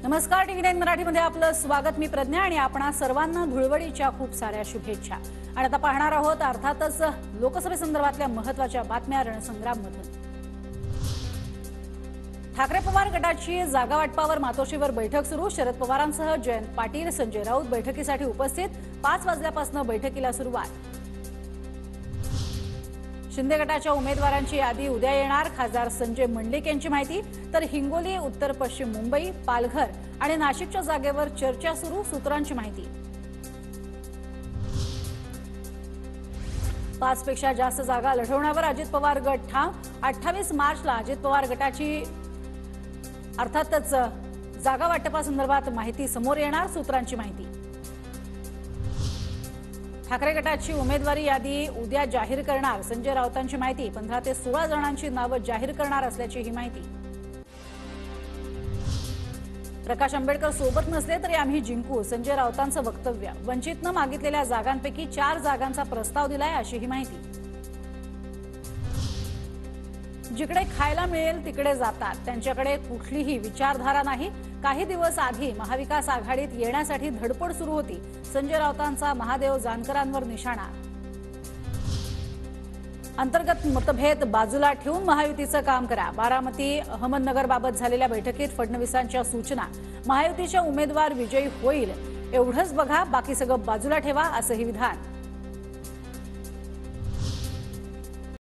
नमस्कार, टीव्ही9 मराठीमध्ये आपलं स्वागत। मी प्रज्ञा आणि आपणा सर्वांना धुळवडीच्या खूप साऱ्या शुभेच्छा। आणि आता पाहणार आहोत अर्थातच लोकसभेसंदर्भातल्या महत्त्वाच्या बातम्या रणसंग्राममधून। ठाकरे पवार गटाची जागा वाटपावर मातोश्रीवर बैठक सुरू। शरद पवारांसह जयंत पाटील, संजय राऊत बैठकीसाठी उपस्थित। 5 वाजल्यापासून बैठकीला सुरुवात। शिंदे गटाच्या उमेदवारांची यादी उद्या येणार। खासदार संजय मंडलिक यांची माहिती। तर हिंगोली, उत्तर पश्चिम मुंबई, पालघर आणि नाशिकच्या जागेवर चर्चा सुरू। सूत्रांची माहिती। 5 पेक्षा जास्त जागा लढवण्यावर अजित पवार गट ठाम। 28 मार्चला अजित पवार गटाची अर्थातच जागा वाटपासंदर्भात माहिती समोर येणार। सूत्रांची माहिती। ठाकरे गटाची उमेदवारी यादी उद्या जाहीर करणार। संजय राऊतांची माहिती। 15 ते 16 जणांची नावे जाहीर करणार असल्याची ही माहिती। प्रकाश आंबेडकर सोबत नसले तरी आम्ही जिंकू, संजय राऊतांचं वक्तव्य। वंचितनं मागितलेल्या जागांपैकी 4 जागांचा प्रस्ताव दिलाय अशी ही माहिती। जिकडे खायला मिळेल तिकडे जातात, त्यांच्याकडे कुठलीही विचारधारा नाही। काही दिवस आधी महाविकास आघाडीत येण्यासाठी धडपड सुरू होती। संजय राऊतांचा महादेव जानकरांवर निशाणा। अंतर्गत मतभेद बाजूला ठेवून महायुतीचं काम करा। बारामती अहमदनगरबाबत झालेल्या बैठकीत फडणवीसांच्या सूचना। महायुतीच्या उमेदवार विजयी होईल एवढंच बघा, बाकी सगळं बाजूला ठेवा असंही विधान।